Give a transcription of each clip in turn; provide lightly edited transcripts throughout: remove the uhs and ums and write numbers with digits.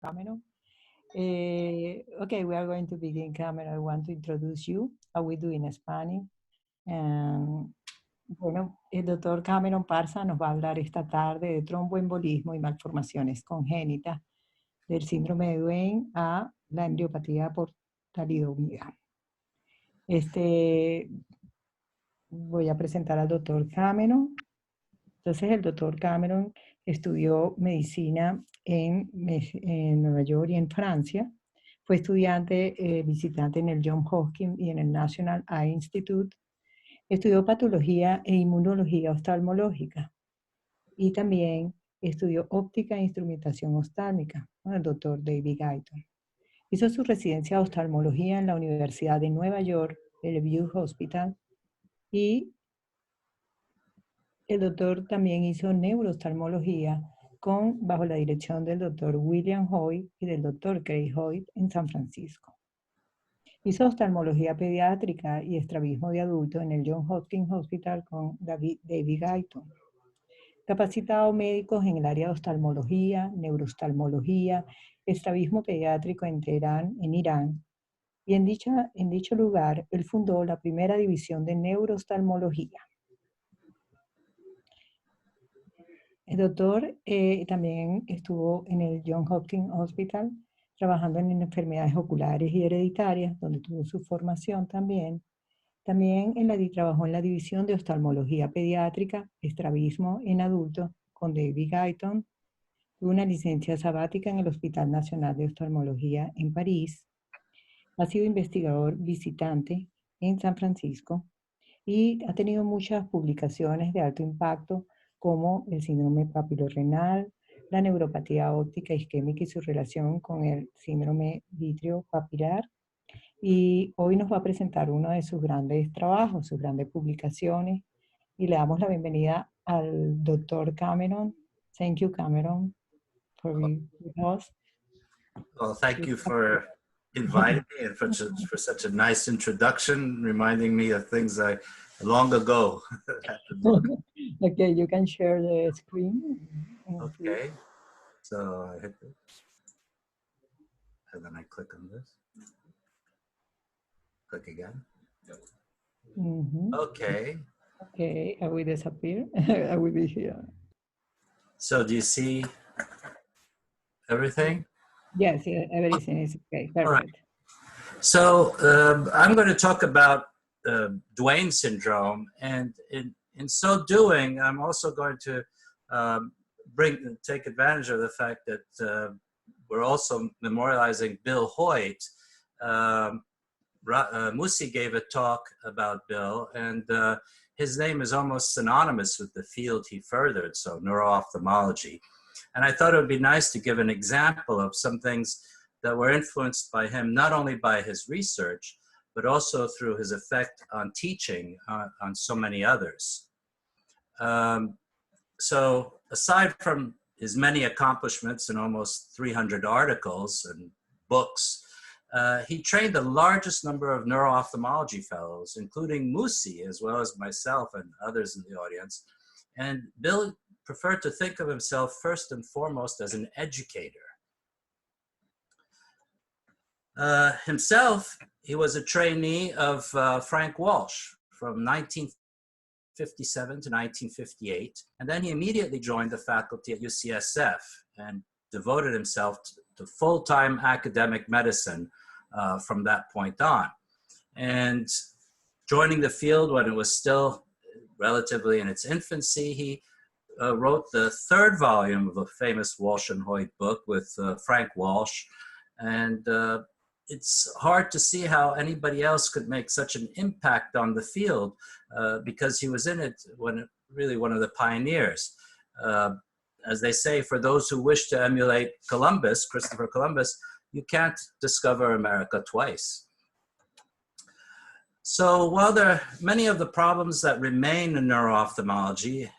Cameron. Okay, we are going to begin, Cameron. I want to introduce you, how we do in Spanish. Bueno, el doctor Cameron Parsa nos va a hablar esta tarde de tromboembolismo y malformaciones congénitas, del síndrome de Duane a la embriopatía por talidomida. Voy a presentar al doctor Cameron. Entonces, el doctor Cameron estudió medicina en Nueva York y en Francia. Fue estudiante visitante en el Johns Hopkins y en el National Eye Institute. Estudió patología e inmunología oftalmológica. Y también estudió óptica e instrumentación oftálmica con el doctor David Guyton. Hizo su residencia de oftalmología en la Universidad de Nueva York, el View Hospital, y el doctor también hizo neurooftalmología bajo la dirección del doctor William Hoyt y del doctor Craig Hoyt en San Francisco. Hizo oftalmología pediátrica y estrabismo de adulto en el Johns Hopkins Hospital con David Guyton. Capacitado médicos en el área de oftalmología, neurooftalmología, estrabismo pediátrico en Teherán, en Irán. Y en dicho lugar, él fundó la primera división de neurooftalmología. El doctor también estuvo en el Johns Hopkins Hospital trabajando en enfermedades oculares y hereditarias, donde tuvo su formación también. También trabajó en la división de oftalmología pediátrica, estrabismo en adultos con David Guyton. Tuvo una licencia sabática en el Hospital Nacional de Oftalmología en París. Ha sido investigador visitante en San Francisco y ha tenido muchas publicaciones de alto impacto como el síndrome papilorrenal, la neuropatía óptica isquémica y su relación con el síndrome vítreo-papilar. Y hoy nos va a presentar uno de sus grandes trabajos, sus grandes publicaciones. Y le damos la bienvenida al doctor Cameron. Thank you, Cameron, for being with us. Well, thank you for inviting me and for such a nice introduction, reminding me of things I long ago had to look. Okay, you can share the screen. Okay, so I hit this, and then I click on this. Click again. Mm-hmm. Okay. Okay, I will disappear. I will be here. So do you see everything? Yes, everything is okay. Perfect. All right. So I'm going to talk about Duane syndrome, and in so doing, I'm also going to take advantage of the fact that we're also memorializing Bill Hoyt. Musi gave a talk about Bill, and his name is almost synonymous with the field he furthered, so neuro-ophthalmology. And I thought it would be nice to give an example of some things that were influenced by him, not only by his research, but also through his effect on teaching on so many others. So aside from his many accomplishments and almost 300 articles and books, he trained the largest number of neuro-ophthalmology fellows, including Musi, as well as myself and others in the audience. And Bill preferred to think of himself first and foremost as an educator. Himself, he was a trainee of Frank Walsh from 1957 to 1958, and then he immediately joined the faculty at UCSF and devoted himself to full-time academic medicine from that point on. And joining the field when it was still relatively in its infancy, he wrote the third volume of a famous Walsh and Hoyt book with Frank Walsh. And it's hard to see how anybody else could make such an impact on the field because he was in it when really one of the pioneers. As they say, for those who wish to emulate Columbus, Christopher Columbus, you can't discover America twice. So while there are many of the problems that remain in neuro-ophthalmology,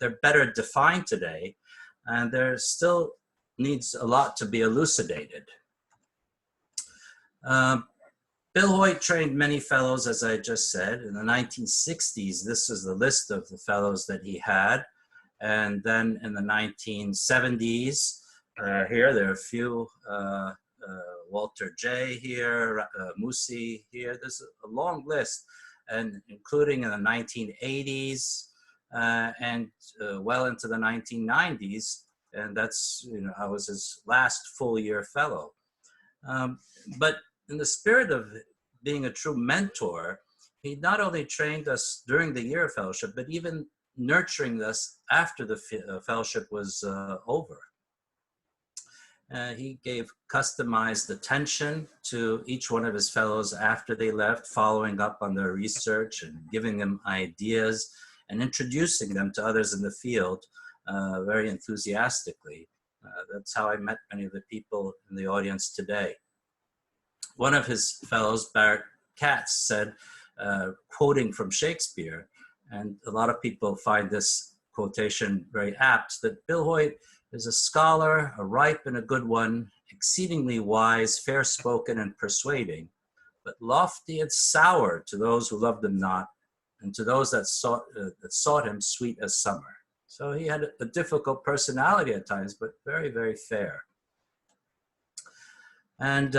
they're better defined today, and there still needs a lot to be elucidated. Bill Hoyt trained many fellows, as I just said. In the 1960s, this is the list of the fellows that he had. And then in the 1970s, here. There are a few, Walter J. here, Musi here. There's a long list, and including in the 1980s and well into the 1990s. And that's, you know, I was his last full year fellow. But in the spirit of being a true mentor, he not only trained us during the year of fellowship, but even nurturing us after the fellowship was over. He gave customized attention to each one of his fellows after they left, following up on their research and giving them ideas and introducing them to others in the field very enthusiastically. That's how I met many of the people in the audience today. One of his fellows, Barrett Katz, said, quoting from Shakespeare, and a lot of people find this quotation very apt, that Bill Hoyt is a scholar, a ripe and a good one, exceedingly wise, fair-spoken and persuading, but lofty and sour to those who loved him not, and to those that sought him sweet as summer. So he had a difficult personality at times, but very, very fair. And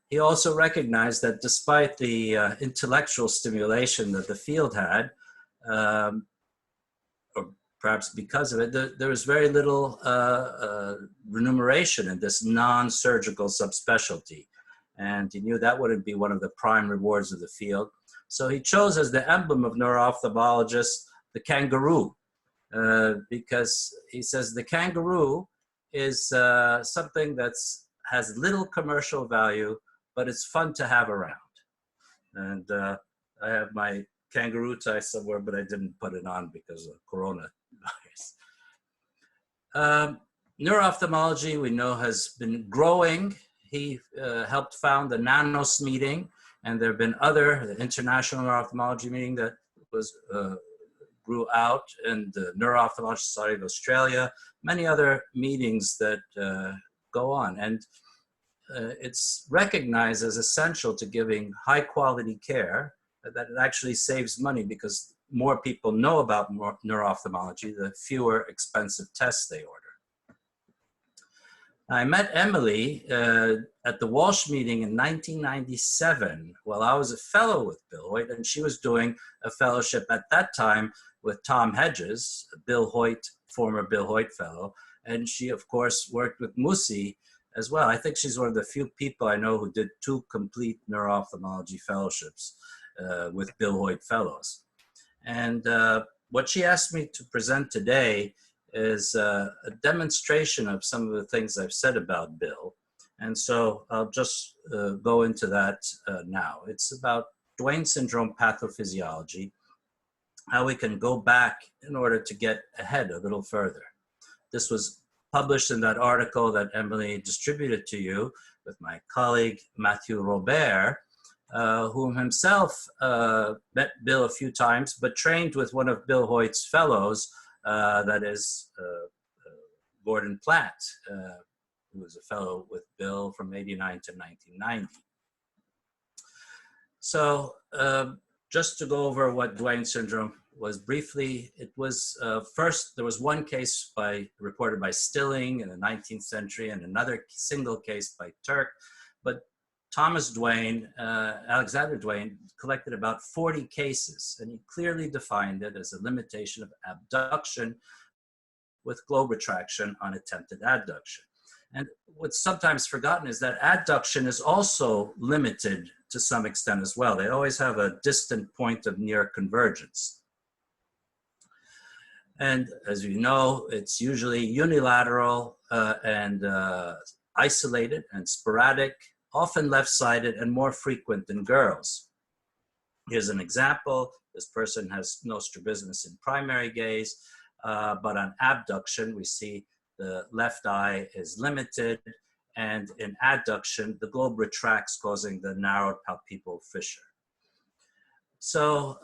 he also recognized that despite the intellectual stimulation that the field had, or perhaps because of it, there was very little remuneration in this non-surgical subspecialty. And he knew that wouldn't be one of the prime rewards of the field. So he chose as the emblem of neuro-ophthalmologists the kangaroo, because he says the kangaroo is something that has little commercial value, but it's fun to have around. And I have my kangaroo tie somewhere, but I didn't put it on because of coronavirus. Neuro-ophthalmology, we know, has been growing. He helped found the NANOS meeting, and there have been the International Neuro-Ophthalmology meeting that was grew out, and the Neuro-Ophthalmology Society of Australia, many other meetings that go on. And it's recognized as essential to giving high quality care, that it actually saves money because more people know about neuro-ophthalmology, the fewer expensive tests they order. I met Emily at the Walsh meeting in 1997 while I was a fellow with Bill Hoyt, and she was doing a fellowship at that time with Tom Hedges, a Bill Hoyt, former Bill Hoyt fellow, and she, of course, worked with Musi as well. I think she's one of the few people I know who did 2 complete neuro-ophthalmology fellowships with Bill Hoyt fellows. And what she asked me to present today is a demonstration of some of the things I've said about Bill. And so I'll just go into that now. It's about Duane syndrome pathophysiology, how we can go back in order to get ahead a little further. This was published in that article that Emily distributed to you with my colleague, Matthew Robert, whom himself met Bill a few times, but trained with one of Bill Hoyt's fellows, that is Gordon Platt, who was a fellow with Bill from '89 to 1990. So just to go over what Duane syndrome was briefly, it was first, there was one case reported by Stilling in the 19th century and another single case by Turk, but Thomas Duane, Alexander Duane, collected about 40 cases, and he clearly defined it as a limitation of abduction with globe retraction on attempted adduction. And what's sometimes forgotten is that adduction is also limited to some extent as well. They always have a distant point of near convergence. And as you know, it's usually unilateral and isolated and sporadic, often left-sided and more frequent in girls. Here's an example. This person has no strabismus in primary gaze, but on abduction, we see the left eye is limited, and in adduction, the globe retracts, causing the narrowed palpebral fissure. So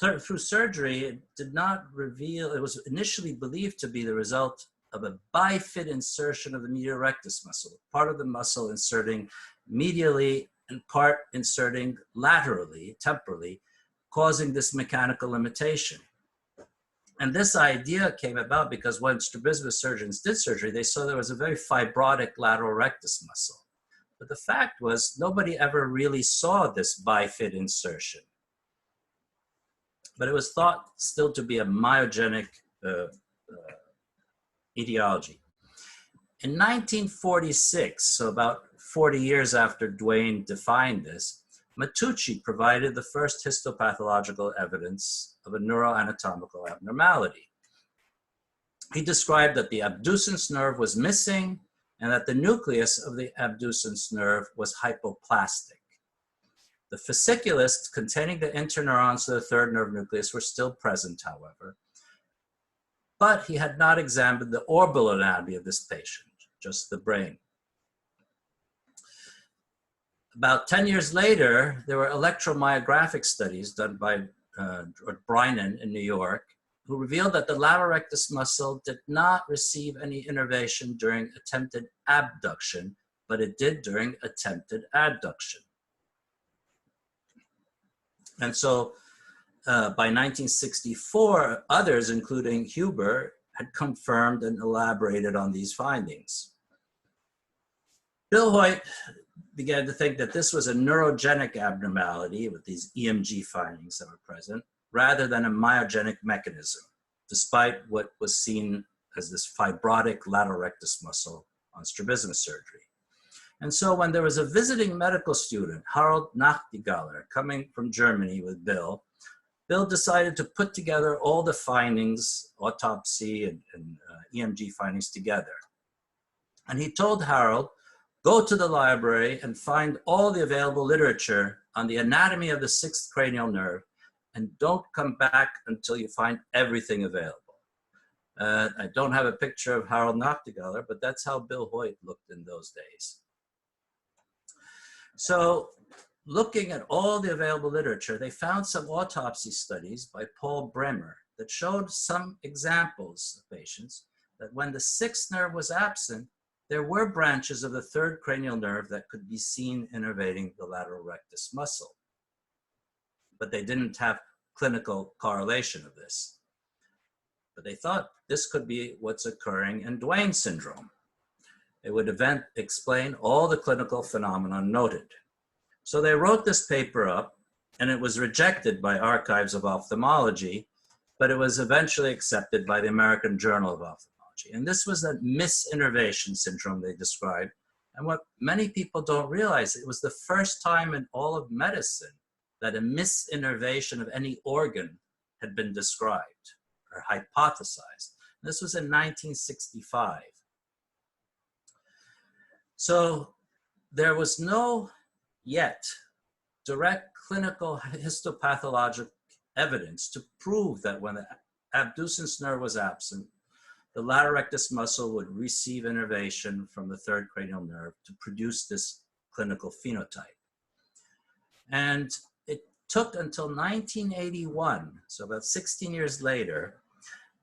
through surgery, it did not reveal, it was initially believed to be the result of a bifid insertion of the medial rectus muscle, part of the muscle inserting medially and part inserting laterally, temporally, causing this mechanical limitation. And this idea came about because when strabismus surgeons did surgery, they saw there was a very fibrotic lateral rectus muscle. But the fact was, nobody ever really saw this bifid insertion. But it was thought still to be a myogenic etiology. In 1946, so about 40 years after Duane defined this, Matucci provided the first histopathological evidence of a neuroanatomical abnormality. He described that the abducens nerve was missing and that the nucleus of the abducens nerve was hypoplastic. The fasciculus containing the interneurons of the third nerve nucleus were still present, however, but he had not examined the orbital anatomy of this patient, just the brain. About 10 years later, there were electromyographic studies done by Brynan in New York, who revealed that the lateral rectus muscle did not receive any innervation during attempted abduction, but it did during attempted adduction. And so by 1964, others, including Huber, had confirmed and elaborated on these findings. Bill Hoyt began to think that this was a neurogenic abnormality with these EMG findings that were present, rather than a myogenic mechanism, despite what was seen as this fibrotic lateral rectus muscle on strabismus surgery. And so when there was a visiting medical student, Harald Nachtigaller, coming from Germany with Bill, Bill decided to put together all the findings, autopsy and EMG findings together. And he told Harald, go to the library and find all the available literature on the anatomy of the sixth cranial nerve, and don't come back until you find everything available. I don't have a picture of Harald Nachtigaller, but that's how Bill Hoyt looked in those days. So looking at all the available literature, they found some autopsy studies by Paul Bremer that showed some examples of patients that when the sixth nerve was absent, there were branches of the third cranial nerve that could be seen innervating the lateral rectus muscle. But they didn't have clinical correlation of this. But they thought this could be what's occurring in Duane syndrome. It would explain all the clinical phenomena noted. So they wrote this paper up, and it was rejected by Archives of Ophthalmology, but it was eventually accepted by the American Journal of Ophthalmology. And this was a misinnervation syndrome they described. And what many people don't realize, it was the first time in all of medicine that a misinnervation of any organ had been described or hypothesized. This was in 1965. So there was no yet direct clinical histopathologic evidence to prove that when the abducens nerve was absent, the lateral rectus muscle would receive innervation from the third cranial nerve to produce this clinical phenotype. And it took until 1981, so about 16 years later,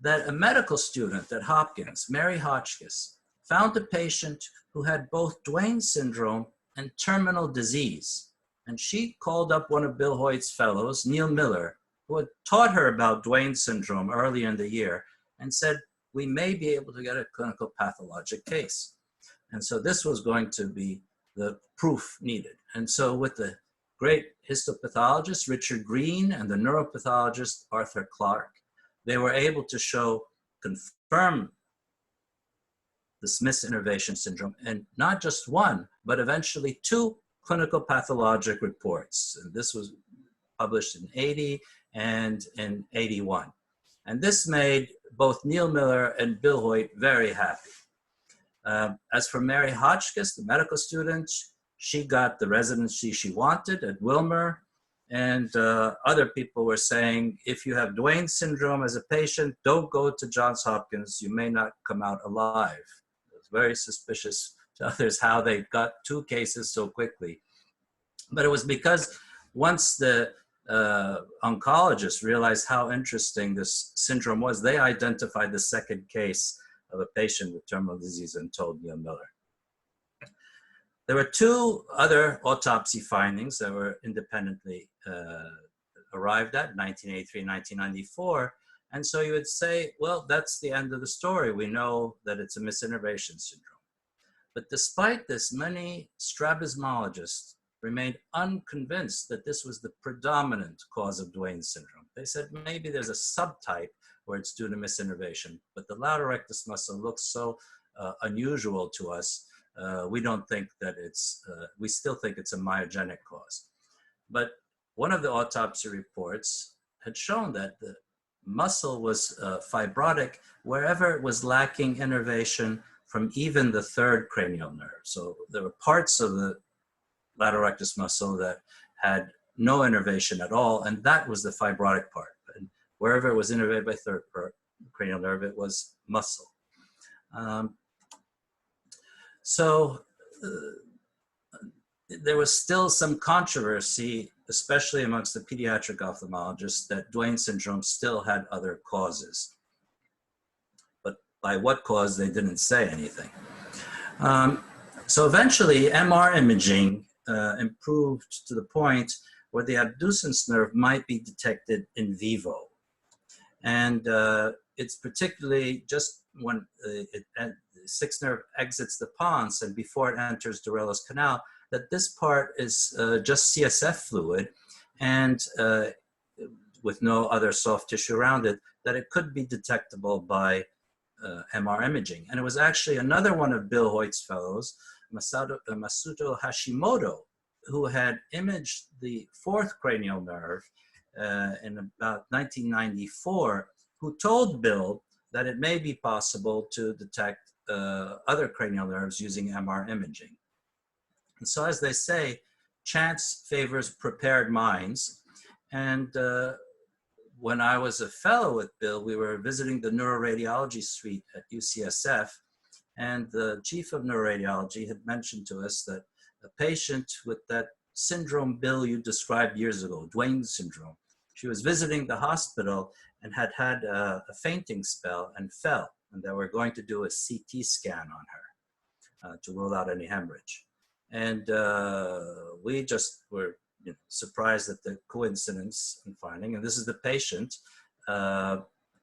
that a medical student at Hopkins, Mary Hotchkiss, found a patient who had both Duane syndrome and terminal disease. And she called up one of Bill Hoyt's fellows, Neil Miller, who had taught her about Duane syndrome earlier in the year, and said, we may be able to get a clinical pathologic case. And so this was going to be the proof needed. And so with the great histopathologist, Richard Green, and the neuropathologist, Arthur Clark, they were able to confirm this misinnervation syndrome, and not just one, but eventually two clinical pathologic reports. And this was published in 80 and in 81. And this made both Neil Miller and Bill Hoyt very happy. As for Mary Hotchkiss, the medical student, she got the residency she wanted at Wilmer. And other people were saying, if you have Duane syndrome as a patient, don't go to Johns Hopkins. You may not come out alive. It was very suspicious to others how they got two cases so quickly. But it was because once the oncologists realized how interesting this syndrome was, they identified the second case of a patient with terminal disease and told Neil Miller. There were two other autopsy findings that were independently arrived at, 1983 and 1994, And so you would say, well, that's the end of the story. We know that it's a misinnervation syndrome. But despite this, many strabismologists remained unconvinced that this was the predominant cause of Duane syndrome. They said maybe there's a subtype where it's due to misinnervation, but the lateral rectus muscle looks so unusual to us, we don't think that it's, we still think it's a myogenic cause. But one of the autopsy reports had shown that the muscle was fibrotic wherever it was lacking innervation from even the third cranial nerve. So there were parts of the lateral rectus muscle that had no innervation at all, and that was the fibrotic part. And wherever it was innervated by third cranial nerve, it was muscle. There was still some controversy, especially amongst the pediatric ophthalmologists, that Duane syndrome still had other causes. But by what cause, they didn't say anything. So eventually, MR imaging improved to the point where the abducens nerve might be detected in vivo. And it's particularly just when the sixth nerve exits the pons and before it enters Dorello's canal, that this part is just CSF fluid and with no other soft tissue around it, that it could be detectable by MR imaging. And it was actually another one of Bill Hoyt's fellows, Masuto Hashimoto, who had imaged the fourth cranial nerve in about 1994, who told Bill that it may be possible to detect other cranial nerves using MR imaging. And so, as they say, chance favors prepared minds. And when I was a fellow with Bill, we were visiting the neuroradiology suite at UCSF, and the chief of neuroradiology had mentioned to us that a patient with that syndrome Bill you described years ago, Duane syndrome, she was visiting the hospital and had had a fainting spell and fell, and they were going to do a CT scan on her to rule out any hemorrhage. And we just were surprised at the coincidence in finding, and this is the patient,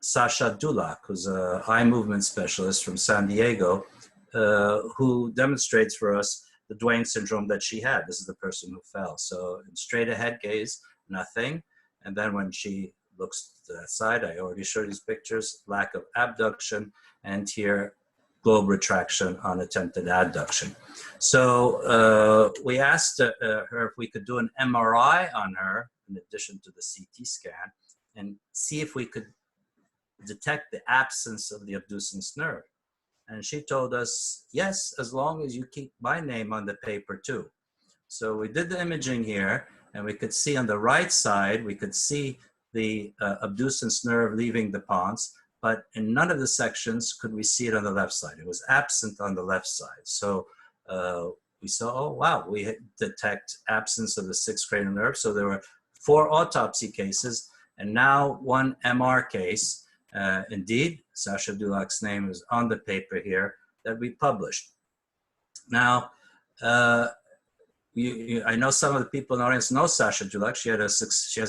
Sasha Dulac, who's an eye movement specialist from San Diego, who demonstrates for us the Duane syndrome that she had. This is the person who fell. So in straight ahead gaze, nothing. And then when she looks to that side, I already showed these pictures, lack of abduction, and here globe retraction on attempted adduction. So we asked her if we could do an MRI on her in addition to the CT scan and see if we could detect the absence of the abducens nerve. And she told us, yes, as long as you keep my name on the paper too. So we did the imaging here, and we could see on the right side, we could see the abducens nerve leaving the pons, but in none of the sections could we see it on the left side. It was absent on the left side. So we saw, oh, wow, we detect absence of the sixth cranial nerve. So there were 4 autopsy cases, and now 1 MR case. Indeed, Sasha Dulac's name is on the paper here that we published. Now, I know some of the people in the audience know Sasha Dulac. She has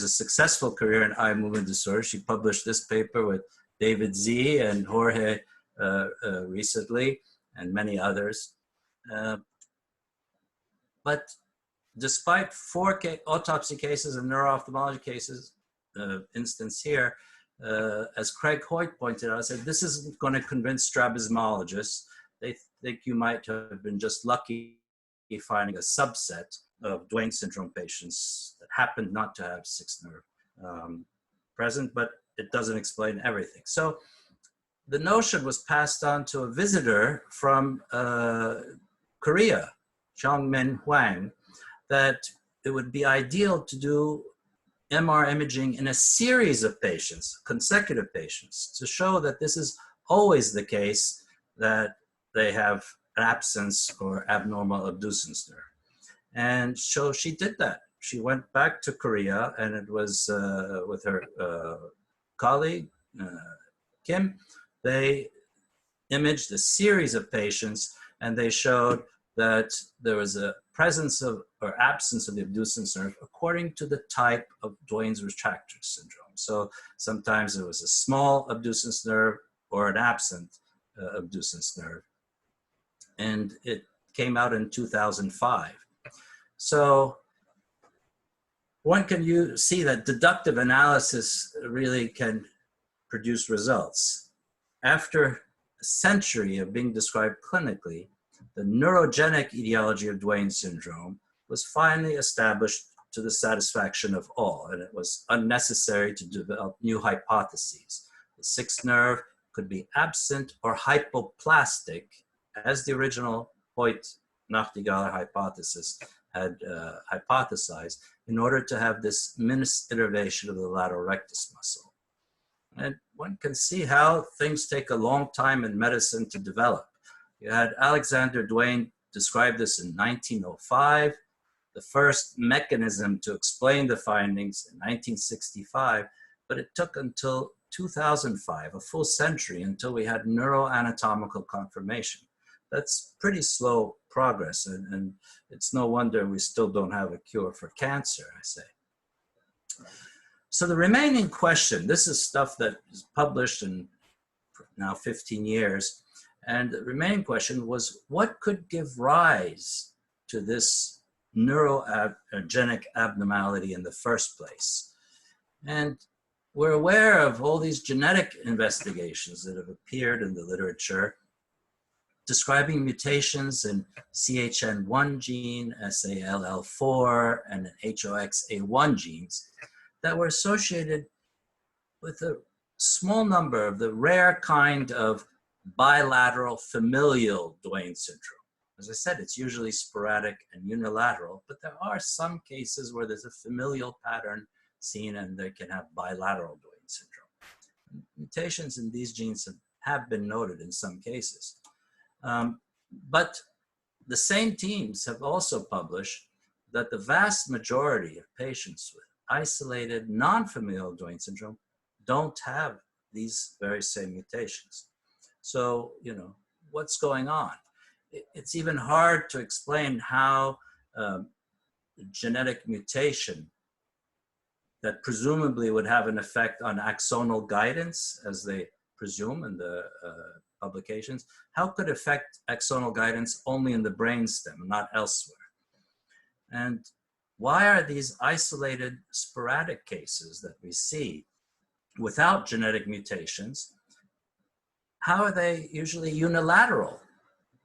a successful career in eye movement disorder. She published this paper with David Z and Jorge recently, and many others. But despite 4 autopsy cases and neuro-ophthalmology cases, instance here, as Craig Hoyt pointed out, I said, this isn't going to convince strabismologists. They think you might have been just lucky finding a subset of Duane syndrome patients that happened not to have sixth nerve present, but it doesn't explain everything. So the notion was passed on to a visitor from Korea, Chongmin Hwang, that it would be ideal to do MR imaging in a series of patients, consecutive patients, to show that this is always the case, that they have an absence or abnormal abducens nerve. And so she did that. She went back to Korea, and it was with her colleague, Kim. They imaged a series of patients, and they showed that there was a presence of or absence of the abducens nerve according to the type of Duane's retractor syndrome. So sometimes it was a small abducens nerve or an absent abducens nerve. And it came out in 2005. So one can see that deductive analysis really can produce results. After a century of being described clinically, the neurogenic etiology of Duane syndrome was finally established to the satisfaction of all, and it was unnecessary to develop new hypotheses. The sixth nerve could be absent or hypoplastic, as the original Hoyt-Nachtigaller hypothesis had hypothesized, in order to have this misinnervation of the lateral rectus muscle. And one can see how things take a long time in medicine to develop. You had Alexander Duane describe this in 1905, the first mechanism to explain the findings in 1965, but it took until 2005, a full century, until we had neuroanatomical confirmation. That's pretty slow progress, and it's no wonder we still don't have a cure for cancer, I say. So the remaining question, this is stuff that is published in now 15 years, and the remaining question was, what could give rise to this neurogenic abnormality in the first place? And we're aware of all these genetic investigations that have appeared in the literature describing mutations in CHN1 gene, SALL4, and HOXA1 genes that were associated with a small number of the rare kind of bilateral familial Duane syndrome. As I said, it's usually sporadic and unilateral, but there are some cases where there's a familial pattern seen and they can have bilateral Duane syndrome. Mutations in these genes have been noted in some cases. But the same teams have also published that the vast majority of patients with isolated non-familial Duane syndrome don't have these very same mutations. So, you know, what's going on? It's even hard to explain how genetic mutation that presumably would have an effect on axonal guidance, as they presume in the publications, how could it affect axonal guidance only in the brainstem, not elsewhere? And why are these isolated sporadic cases that we see without genetic mutations, how are they usually unilateral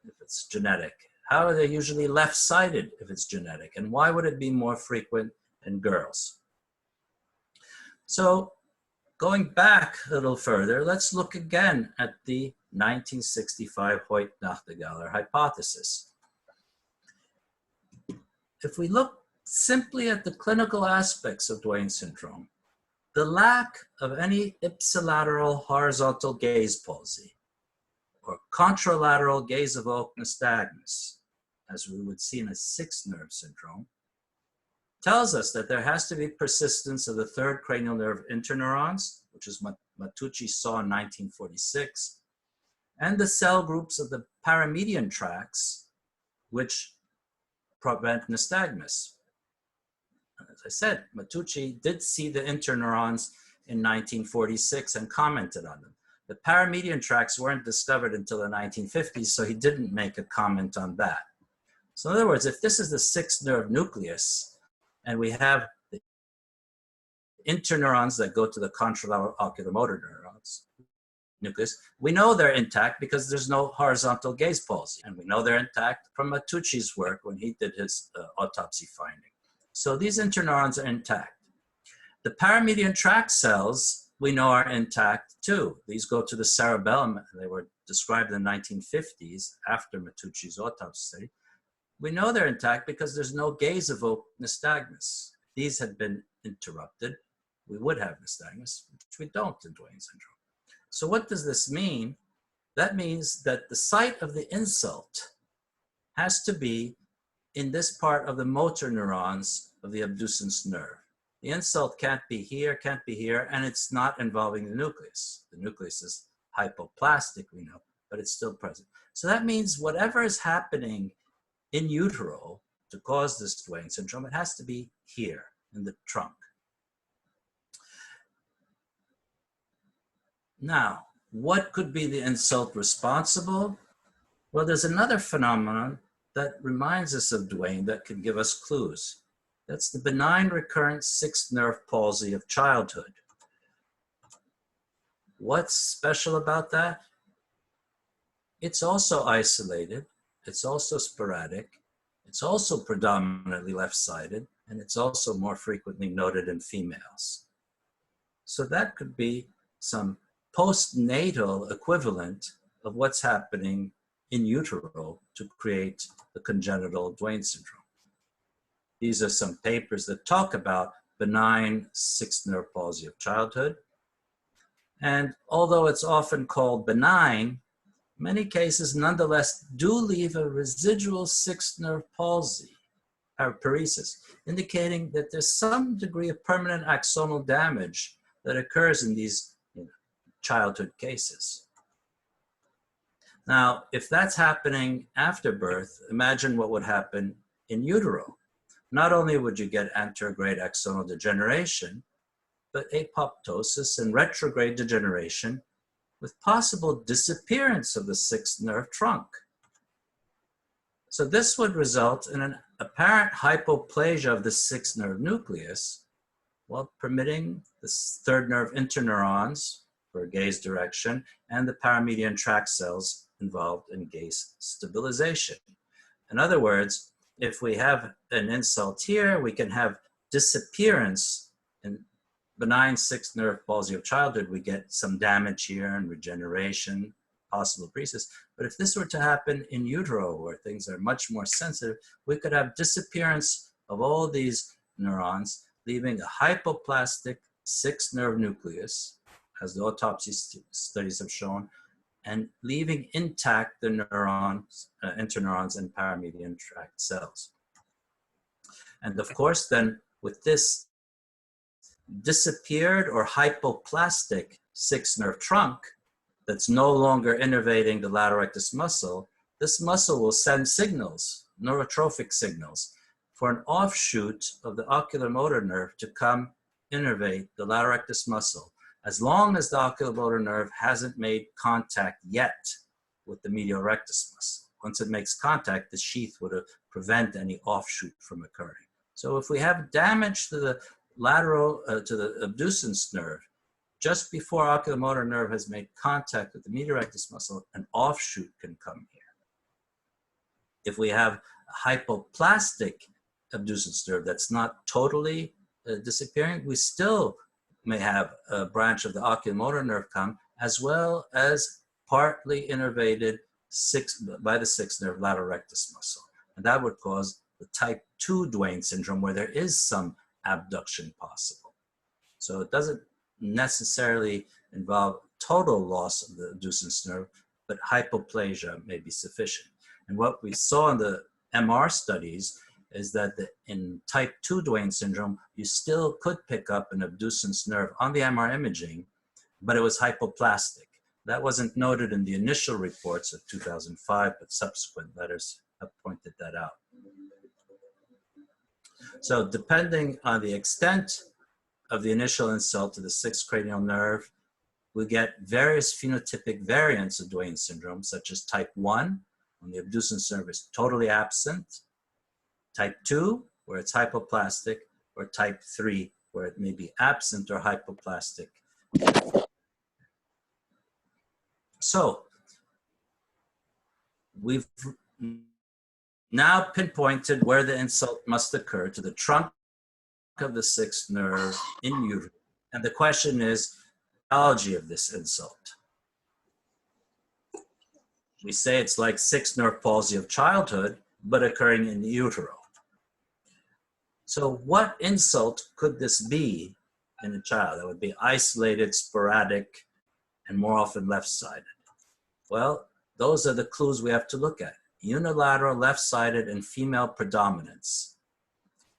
if it's genetic? How are they usually left-sided if it's genetic? And why would it be more frequent in girls? So going back a little further, let's look again at the 1965 Hoyt-Nachtigaller hypothesis. If we look simply at the clinical aspects of Duane syndrome, the lack of any ipsilateral horizontal gaze palsy or contralateral gaze-evoked nystagmus, as we would see in a sixth nerve syndrome, tells us that there has to be persistence of the third cranial nerve interneurons, which is what Matucci saw in 1946, and the cell groups of the paramedian tracts, which prevent nystagmus. As I said, Matucci did see the interneurons in 1946 and commented on them. The paramedian tracts weren't discovered until the 1950s, so he didn't make a comment on that. So in other words, if this is the sixth nerve nucleus, and we have the interneurons that go to the contralateral oculomotor neurons nucleus, we know they're intact because there's no horizontal gaze palsy. And we know they're intact from Matucci's work when he did his autopsy finding. So these interneurons are intact. The paramedian tract cells we know are intact too. These go to the cerebellum. They were described in the 1950s after Matucci's autopsy study. We know they're intact because there's no gaze-evoked nystagmus. If these had been interrupted, we would have nystagmus, which we don't in Duane syndrome. So what does this mean? That means that the site of the insult has to be in this part of the motor neurons of the abducens nerve. The insult can't be here, and it's not involving the nucleus. The nucleus is hypoplastic, we know, but it's still present. So that means whatever is happening in utero to cause this Duane syndrome, it has to be here in the trunk. Now, what could be the insult responsible? Well, there's another phenomenon that reminds us of Duane that could give us clues. That's the benign recurrent sixth nerve palsy of childhood. What's special about that? It's also isolated, it's also sporadic, it's also predominantly left-sided, and it's also more frequently noted in females. So that could be some postnatal equivalent of what's happening in utero to create the congenital Duane syndrome. These are some papers that talk about benign sixth nerve palsy of childhood. And although it's often called benign, many cases nonetheless do leave a residual sixth nerve palsy, paresis, indicating that there's some degree of permanent axonal damage that occurs in these childhood cases. Now, if that's happening after birth, imagine what would happen in utero. Not only would you get anterograde axonal degeneration, but apoptosis and retrograde degeneration with possible disappearance of the sixth nerve trunk. So this would result in an apparent hypoplasia of the sixth nerve nucleus, while permitting the third nerve interneurons for gaze direction and the paramedian tract cells involved in gaze stabilization. In other words, if we have an insult here, we can have disappearance in benign sixth nerve palsy of childhood. We get some damage here and regeneration, possible paresis. But if this were to happen in utero, where things are much more sensitive, we could have disappearance of all these neurons, leaving a hypoplastic sixth nerve nucleus, as the autopsy studies have shown, and leaving intact the neurons, interneurons and paramedian tract cells. And of course, then with this disappeared or hypoplastic sixth nerve trunk that's no longer innervating the lateral rectus muscle, this muscle will send signals, neurotrophic signals, for an offshoot of the oculomotor nerve to come innervate the lateral rectus muscle, as long as the oculomotor nerve hasn't made contact yet with the medial rectus muscle. Once it makes contact, the sheath would prevent any offshoot from occurring. So if we have damage to the lateral, to the abducens nerve, just before oculomotor nerve has made contact with the medial rectus muscle, an offshoot can come here. If we have a hypoplastic abducens nerve that's not totally disappearing, we still may have a branch of the oculomotor nerve come, as well as partly innervated by the sixth nerve lateral rectus muscle. And that would cause the type 2 Duane syndrome, where there is some abduction possible. So it doesn't necessarily involve total loss of the abducens nerve, but hypoplasia may be sufficient. And what we saw in the MR studies is that in type 2 Duane syndrome, you still could pick up an abducens nerve on the MR imaging, but it was hypoplastic. That wasn't noted in the initial reports of 2005, but subsequent letters have pointed that out. So depending on the extent of the initial insult to the sixth cranial nerve, we get various phenotypic variants of Duane syndrome, such as type 1, when the abducens nerve is totally absent, type 2, where it's hypoplastic, or type 3, where it may be absent or hypoplastic. So we've now pinpointed where the insult must occur, to the trunk of the sixth nerve in utero. And the question is, the etiology of this insult. We say it's like sixth nerve palsy of childhood, but occurring in the utero. So what insult could this be in a child that would be isolated, sporadic, and more often left-sided? Well, those are the clues we have to look at. Unilateral, left-sided, and female predominance.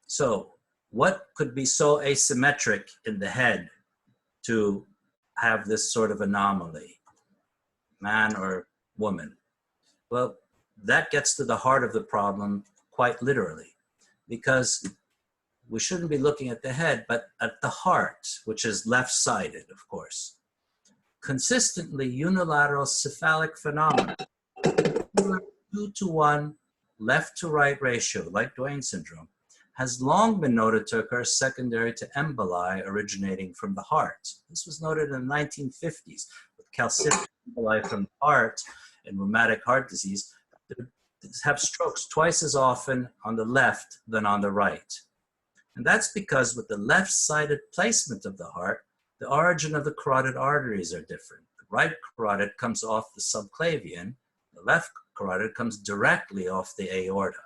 So what could be so asymmetric in the head to have this sort of anomaly, man or woman? Well, that gets to the heart of the problem quite literally, because we shouldn't be looking at the head, but at the heart, which is left-sided, of course. Consistently unilateral cephalic phenomena, 2-to-1 left-to-right ratio, like Duane syndrome, has long been noted to occur secondary to emboli originating from the heart. This was noted in the 1950s with calcific emboli from the heart and rheumatic heart disease that have strokes twice as often on the left than on the right. And that's because with the left-sided placement of the heart, the origin of the carotid arteries are different. The right carotid comes off the subclavian, the left carotid comes directly off the aorta.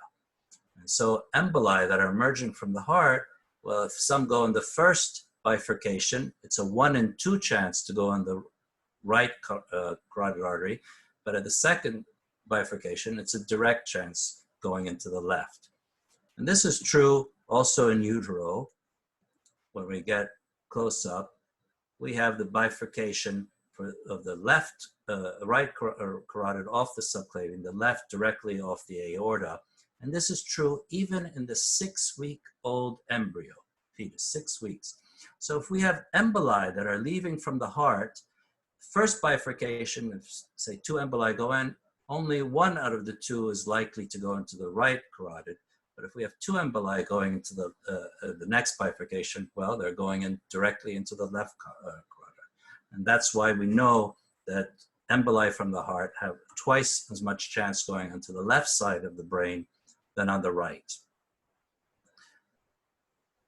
And so emboli that are emerging from the heart, well, if some go in the first bifurcation, it's a 1 in 2 chance to go in the right carotid artery, but at the second bifurcation, it's a direct chance going into the left. And this is true also in utero. When we get close up, we have the bifurcation of the left, right carotid off the subclavian, the left directly off the aorta. And this is true even in the 6-week-old embryo, fetus, 6 weeks. So if we have emboli that are leaving from the heart, first bifurcation, if say 2 emboli go in, only 1 out of the 2 is likely to go into the right carotid. But if we have 2 emboli going into the next bifurcation, well, they're going in directly into the left carotid. And that's why we know that emboli from the heart have twice as much chance going into the left side of the brain than on the right.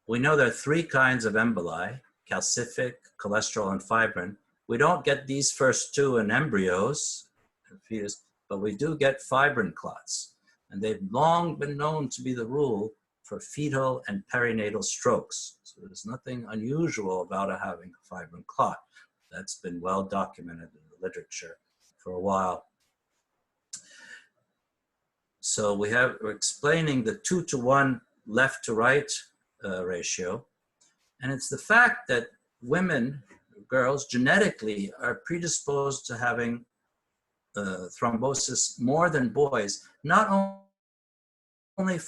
We know there are 3 kinds of emboli: calcific, cholesterol, and fibrin. We don't get these first 2 in embryos, fetus, but we do get fibrin clots. And they've long been known to be the rule for fetal and perinatal strokes. So there's nothing unusual about having a fibrin clot. That's been well documented in the literature for a while. So we're explaining the 2-to-1 left to right ratio. And it's the fact that women, girls, genetically are predisposed to having thrombosis more than boys, not only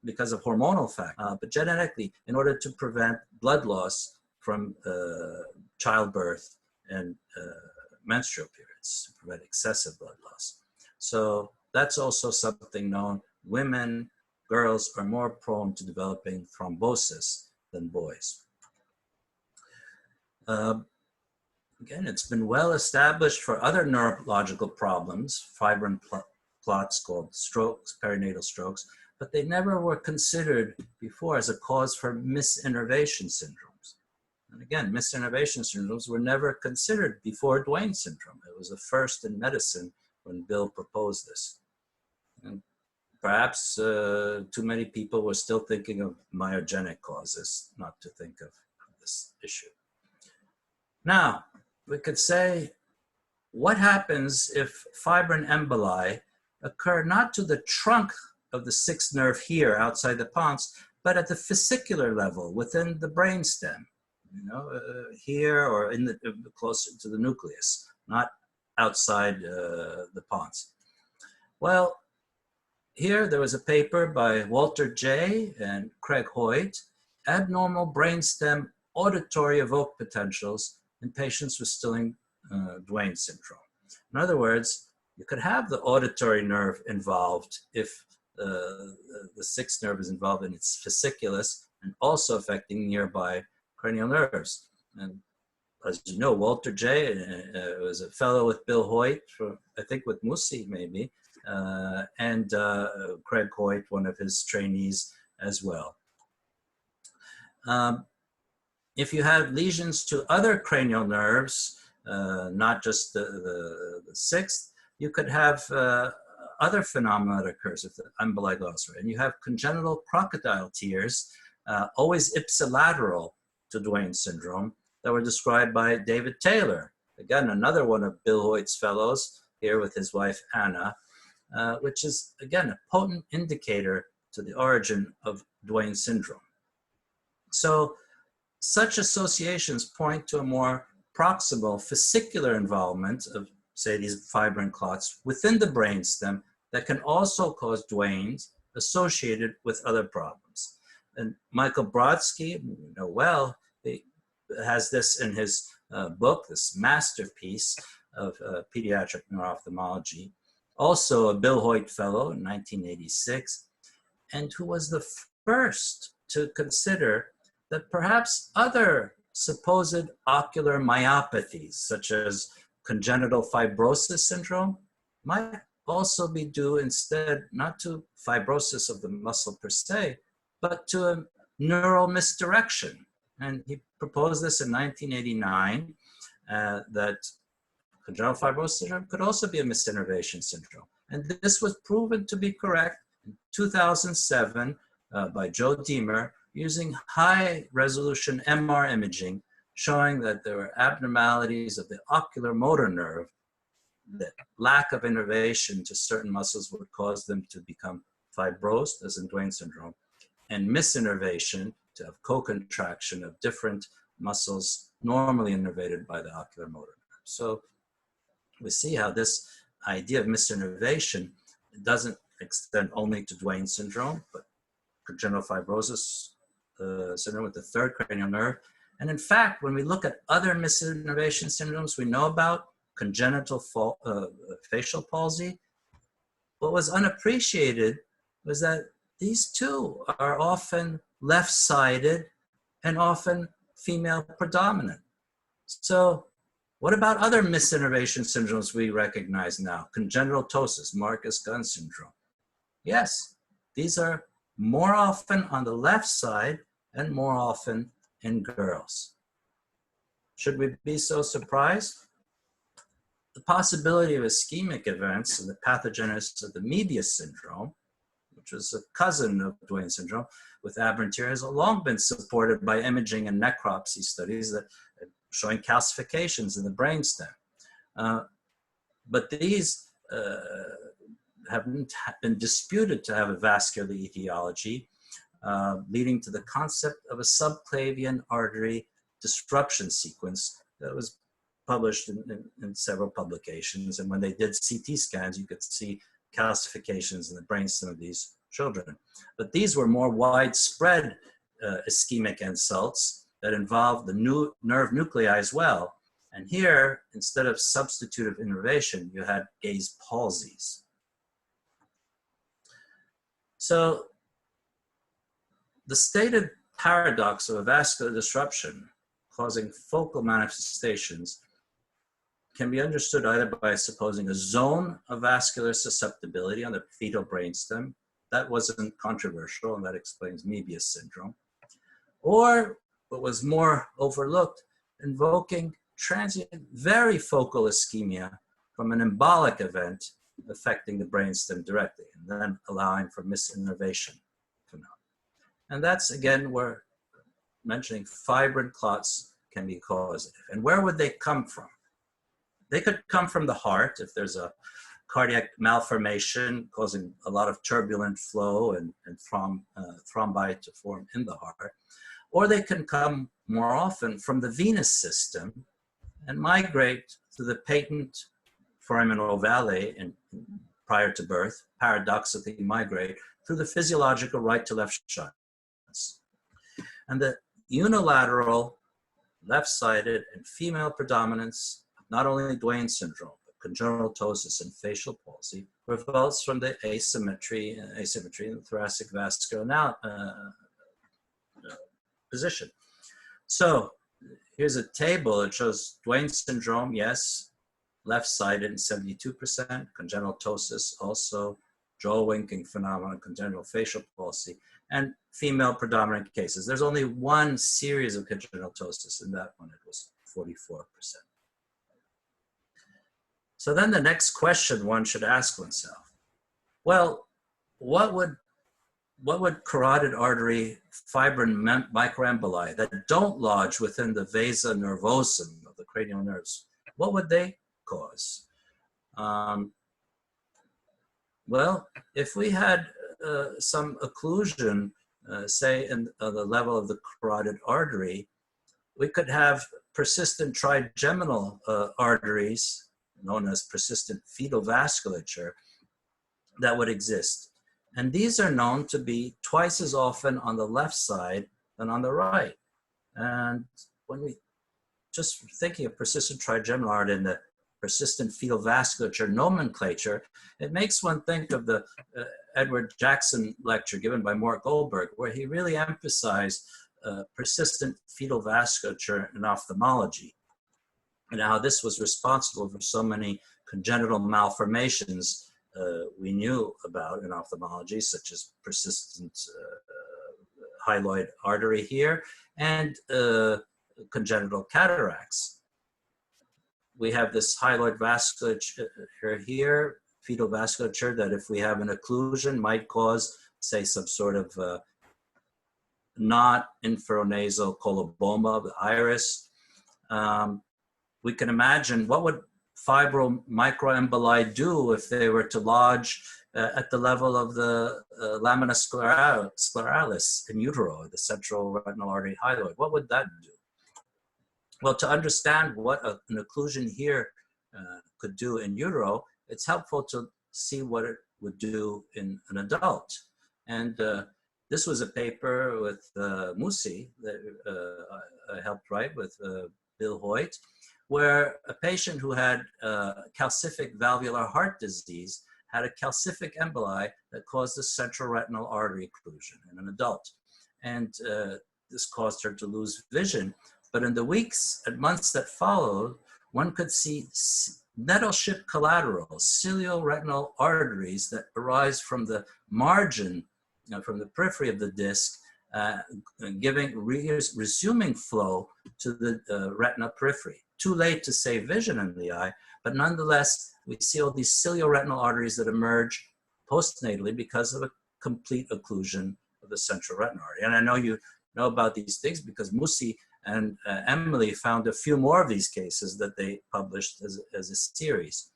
because of hormonal factors, but genetically, in order to prevent blood loss from childbirth and menstrual periods, to prevent excessive blood loss. So that's also something known. Women, girls are more prone to developing thrombosis than boys. Again, it's been well established for other neurological problems, fibrin clots called strokes, perinatal strokes, but they never were considered before as a cause for misinnervation syndromes. And again, misinnervation syndromes were never considered before Duane syndrome. It was a first in medicine when Bill proposed this. And perhaps too many people were still thinking of myogenic causes, not to think of this issue. Now, we could say, what happens if fibrin emboli occur not to the trunk of the 6th nerve here outside the pons, but at the fascicular level within the brainstem, here or in the closer to the nucleus, not outside the pons? Well, here there was a paper by Walter J. and Craig Hoyt, abnormal brainstem auditory evoked potentials in patients with Stillings-Duane syndrome. In other words, you could have the auditory nerve involved if the 6th nerve is involved in its fasciculus and also affecting nearby cranial nerves. And as you know, Walter J. was a fellow with Bill Hoyt, I think with Musi maybe, and Craig Hoyt, one of his trainees as well. If you have lesions to other cranial nerves, not just the 6th, you could have other phenomena that occurs if the emboli goes right. And you have congenital crocodile tears, always ipsilateral to Duane syndrome, that were described by David Taylor. Again, another one of Bill Hoyt's fellows, here with his wife Anna, which is, again, a potent indicator to the origin of Duane syndrome. So such associations point to a more proximal fascicular involvement of, say, these fibrin clots within the brainstem that can also cause Duane's associated with other problems. And Michael Brodsky, you know well, he has this in his book, this masterpiece of pediatric neuro-ophthalmology, also a Bill Hoyt Fellow in 1986, and who was the first to consider that perhaps other supposed ocular myopathies, such as congenital fibrosis syndrome, might also be due instead not to fibrosis of the muscle per se, but to a neural misdirection. And he proposed this in 1989, that congenital fibrosis syndrome could also be a misinnervation syndrome. And this was proven to be correct in 2007 by Joe Deemer using high resolution MR imaging, showing that there were abnormalities of the ocular motor nerve. That lack of innervation to certain muscles would cause them to become fibrosed, as in Duane syndrome, and misinnervation to have co-contraction of different muscles normally innervated by the ocular motor nerve. So we see how this idea of misinnervation doesn't extend only to Duane syndrome, but congenital fibrosis syndrome with the third cranial nerve. And in fact, when we look at other misinnervation syndromes we know about, congenital facial palsy, what was unappreciated was that these two are often left-sided and often female predominant. So what about other misinnervation syndromes we recognize now? Congenital ptosis, Marcus-Gunn syndrome. Yes, these are more often on the left side and more often in girls. Should we be so surprised? The possibility of ischemic events and the pathogenesis of the Mebius syndrome, which is a cousin of Duane syndrome with aberrant tear, has long been supported by imaging and necropsy studies that showing calcifications in the brainstem. But these haven't been disputed to have a vascular etiology, leading to the concept of a subclavian artery disruption sequence that was published in several publications. And when they did CT scans, you could see calcifications in the brainstem of these children. But these were more widespread ischemic insults that involved the new nerve nuclei as well. And here, instead of substitutive innervation, you had gaze palsies. So the stated paradox of a vascular disruption causing focal manifestations can be understood either by supposing a zone of vascular susceptibility on the fetal brainstem. That wasn't controversial, and that explains Mebius syndrome. Or what was more overlooked, invoking transient, very focal ischemia from an embolic event affecting the brainstem directly, and then allowing for misinnervation phenomena. And that's, again, where mentioning fibrin clots can be causative. And where would they come from? They could come from the heart if there's a cardiac malformation causing a lot of turbulent flow and thrombi to form in the heart. Or they can come more often from the venous system and migrate to the patent foramen ovale prior to birth, paradoxically migrate through the physiological right to left shunts. And the unilateral left-sided and female predominance of not only Duane syndrome, but congenital ptosis and facial palsy results from the asymmetry in the thoracic vascular position. So here's a table that shows Duane syndrome, yes, left-sided in 72%, congenital ptosis also, jaw winking phenomenon, congenital facial palsy, and female predominant cases. There's only one series of congenital ptosis, and that one it was 44%. So then the next question one should ask oneself, well, what would carotid artery fibrin microemboli that don't lodge within the vasa nervosum of the cranial nerves, what would they cause? Well, if we had some occlusion, say in the level of the carotid artery, we could have persistent trigeminal arteries, known as persistent fetal vasculature, that would exist. And these are known to be twice as often on the left side than on the right. And when we just thinking of persistent trigeminal artery in the persistent fetal vasculature nomenclature, it makes one think of the Edward Jackson lecture given by Mort Goldberg, where he really emphasized persistent fetal vasculature in ophthalmology, and how this was responsible for so many congenital malformations we knew about in ophthalmology, such as persistent hyaloid artery here and congenital cataracts. We have this hyaloid vasculature here, fetal vasculature, that if we have an occlusion might cause, say, some sort of not inferonasal coloboma of the iris. We can imagine what would fibromicroemboli do if they were to lodge at the level of the lamina scleralis in utero, the central retinal artery hyaloid. What would that do? Well, to understand what an occlusion here could do in utero, it's helpful to see what it would do in an adult. And this was a paper with Musi that I helped write with Bill Hoyt, where a patient who had calcific valvular heart disease had a calcific emboli that caused a central retinal artery occlusion in an adult. And this caused her to lose vision. But in the weeks and months that followed, one could see nettle-shaped collateral cilio-retinal arteries that arise from the margin, from the periphery of the disc, resuming flow to the retina periphery. Too late to save vision in the eye, but nonetheless, we see all these cilio-retinal arteries that emerge postnatally because of a complete occlusion of the central retinal artery. And I know you know about these things because Musi and Emily found a few more of these cases that they published as a series.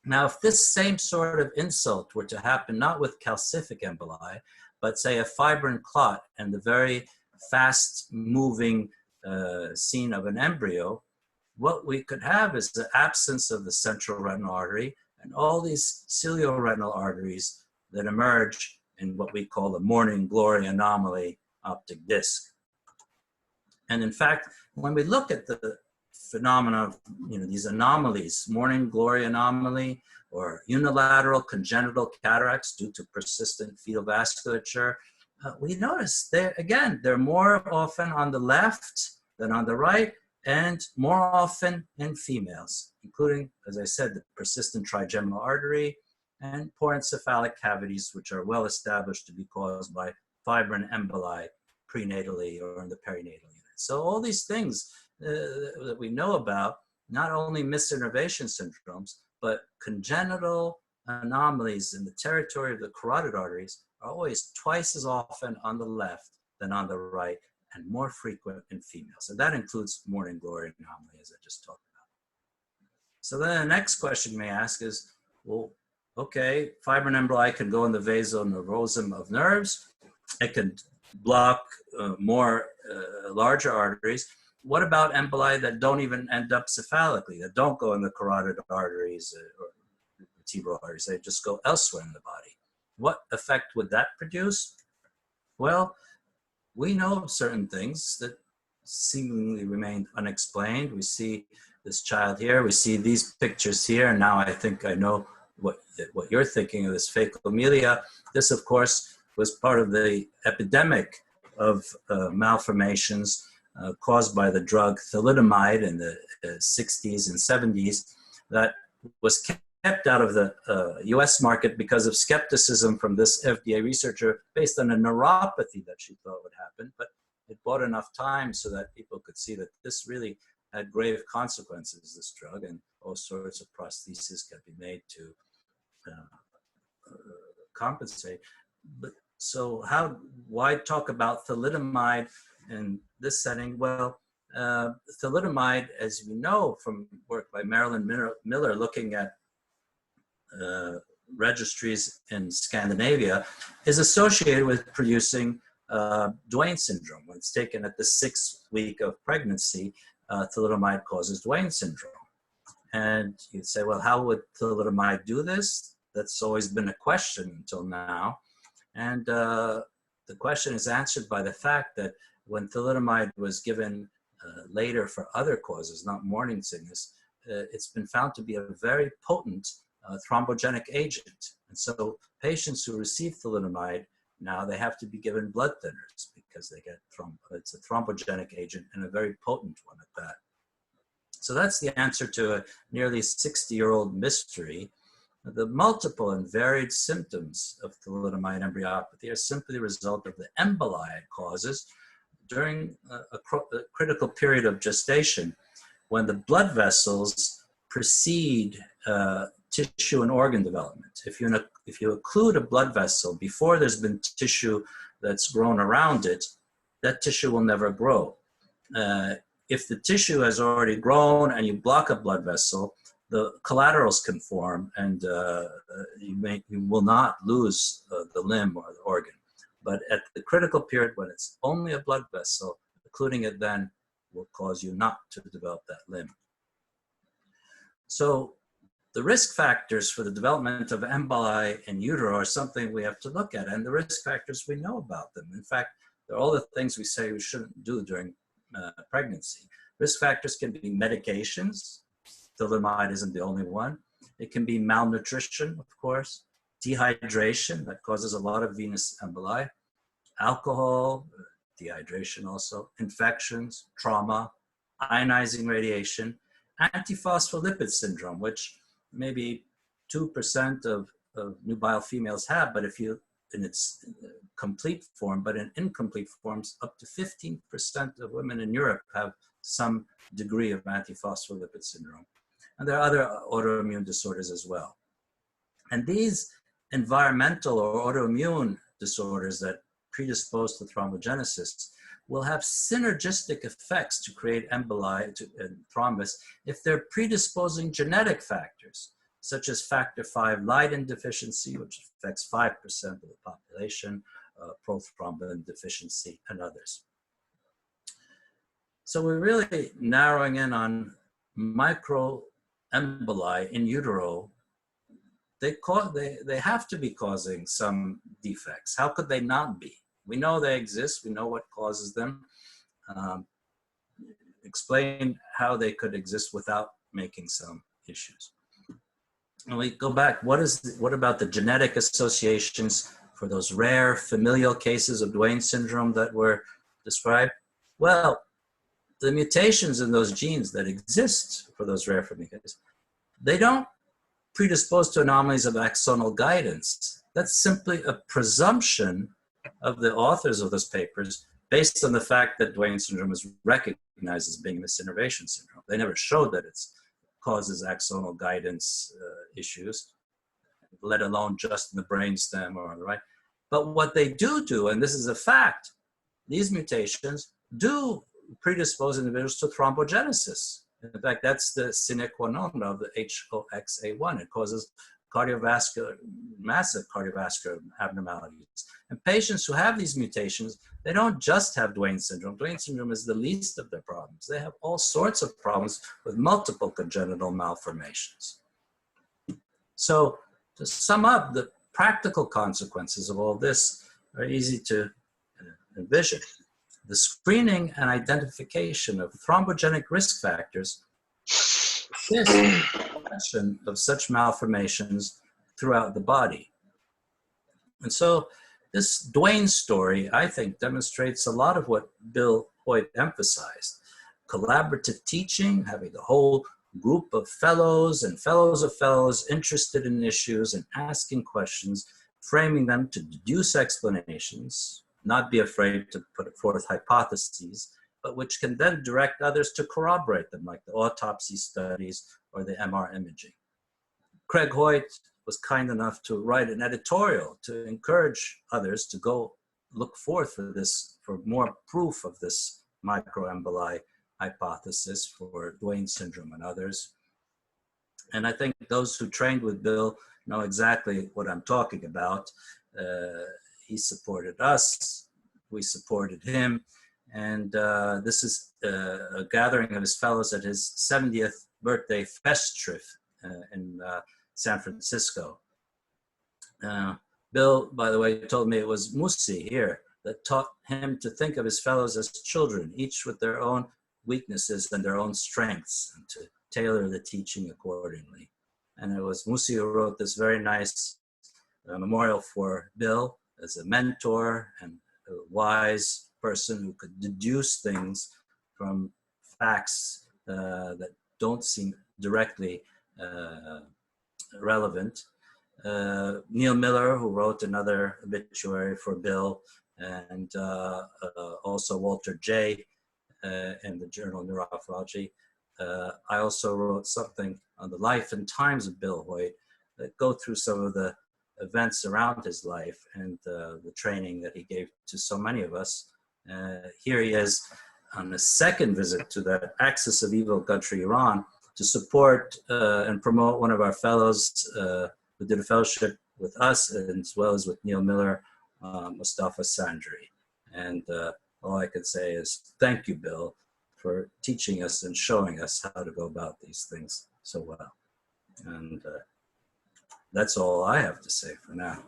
Now, if this same sort of insult were to happen, not with calcific emboli, but say a fibrin clot and the very fast moving scene of an embryo, what we could have is the absence of the central retinal artery and all these cilio-retinal arteries that emerge in what we call the morning glory anomaly optic disc. And in fact, when we look at the phenomena of these anomalies, morning glory anomaly or unilateral congenital cataracts due to persistent fetal vasculature, we notice they're more often on the left than on the right, and more often in females, including, as I said, the persistent trigeminal artery and porencephalic cavities, which are well established to be caused by fibrin emboli prenatally or in the perinatal unit. So all these things that we know about, not only misinnervation syndromes, but congenital anomalies in the territory of the carotid arteries are always twice as often on the left than on the right, and more frequent in females. And that includes morning glory anomaly, as I just talked about. So then the next question you may ask is, well, okay, fibrin emboli can go in the vasonervosum of nerves. It can block larger arteries. What about emboli that don't even end up cephalically, that don't go in the carotid arteries or the vertebral arteries, they just go elsewhere in the body? What effect would that produce? Well, we know certain things that seemingly remain unexplained. We see this child here, we see these pictures here, and now I think I know what you're thinking of, this phacomelia. This, of course, was part of the epidemic of malformations caused by the drug thalidomide in the 60s and 70s that was kept out of the US market because of skepticism from this FDA researcher based on a neuropathy that she thought would happen. But it bought enough time so that people could see that this really had grave consequences, this drug, and all sorts of prostheses can be made to compensate. But so why talk about thalidomide in this setting? Well, thalidomide, as you know from work by Marilyn Miller looking at registries in Scandinavia, is associated with producing Duane syndrome. When it's taken at the 6th week of pregnancy, thalidomide causes Duane syndrome. And you'd say, well, how would thalidomide do this? That's always been a question until now. And the question is answered by the fact that when thalidomide was given later for other causes, not morning sickness, it's been found to be a very potent thrombogenic agent. And so patients who receive thalidomide, now they have to be given blood thinners because they get it's a thrombogenic agent and a very potent one at that. So that's the answer to a nearly 60-year-old mystery. The multiple and varied symptoms of thalidomide embryopathy are simply the result of the emboli it causes during a critical period of gestation, when the blood vessels precede tissue and organ development. If you occlude a blood vessel before there's been tissue that's grown around it, that tissue will never grow. If the tissue has already grown and you block a blood vessel, the collaterals can form, and you will not lose the limb or the organ. But at the critical period, when it's only a blood vessel, occluding it then will cause you not to develop that limb. So the risk factors for the development of emboli in utero are something we have to look at, and the risk factors, we know about them. In fact, they're all the things we say we shouldn't do during pregnancy. Risk factors can be medications. Thalidomide isn't the only one. It can be malnutrition, of course, dehydration that causes a lot of venous emboli, alcohol, dehydration also, infections, trauma, ionizing radiation, Antiphospholipid Syndrome, which maybe 2% of nubile females have, but if you, in its complete form, but in incomplete forms, up to 15% of women in Europe have some degree of antiphospholipid syndrome. And there are other autoimmune disorders as well. And these environmental or autoimmune disorders that predispose to thrombogenesis will have synergistic effects to create emboli and thrombus if they're predisposing genetic factors, such as factor V Leiden deficiency, which affects 5% of the population, prothrombin deficiency, and others. So we're really narrowing in on microemboli in utero. They have to be causing some defects. How could they not be? We know they exist. We know what causes them. Explain how they could exist without making some issues. And we go back. What about the genetic associations for those rare familial cases of Duane syndrome that were described? Well, the mutations in those genes that exist for those rare familial cases, they don't predispose to anomalies of axonal guidance. That's simply a presumption of the authors of those papers based on the fact that Duane syndrome is recognized as being a misinnervation syndrome. They never showed that it causes axonal guidance issues, let alone just in the brainstem or on the right. But what they do, and this is a fact, these mutations do predispose individuals to thrombogenesis. In fact, that's the sine qua non of the HOXA1. It causes massive cardiovascular abnormalities. And patients who have these mutations, they don't just have Duane syndrome. Duane syndrome is the least of their problems. They have all sorts of problems with multiple congenital malformations. So to sum up, the practical consequences of all this are easy to envision. The screening and identification of thrombogenic risk factors assists in the prevention of such malformations throughout the body. And so this Duane story, I think, demonstrates a lot of what Bill Hoyt emphasized. Collaborative teaching, having a whole group of fellows and fellows of fellows interested in issues and asking questions, framing them to deduce explanations, not be afraid to put forth hypotheses, but which can then direct others to corroborate them, like the autopsy studies or the MR imaging. Craig Hoyt was kind enough to write an editorial to encourage others to go look forth for more proof of this microemboli hypothesis for Duane syndrome and others. And I think those who trained with Bill know exactly what I'm talking about. He supported us, we supported him, and this is a gathering of his fellows at his 70th birthday festschrift in San Francisco. Bill, by the way, told me it was Musi here that taught him to think of his fellows as children, each with their own weaknesses and their own strengths, and to tailor the teaching accordingly. And it was Musi who wrote this very nice memorial for Bill as a mentor and a wise person who could deduce things from facts that don't seem directly relevant. Neil Miller, who wrote another obituary for Bill, and also Walter J. In the Journal of Neurophysiology. I also wrote something on the life and times of Bill Hoyt that go through some of the events around his life and the training that he gave to so many of us. Here he is on the second visit to the axis of evil country, Iran, to support and promote one of our fellows who did a fellowship with us, as well as with Neil Miller, Mustafa Sandri. And all I can say is thank you, Bill, for teaching us and showing us how to go about these things so well. And that's all I have to say for now.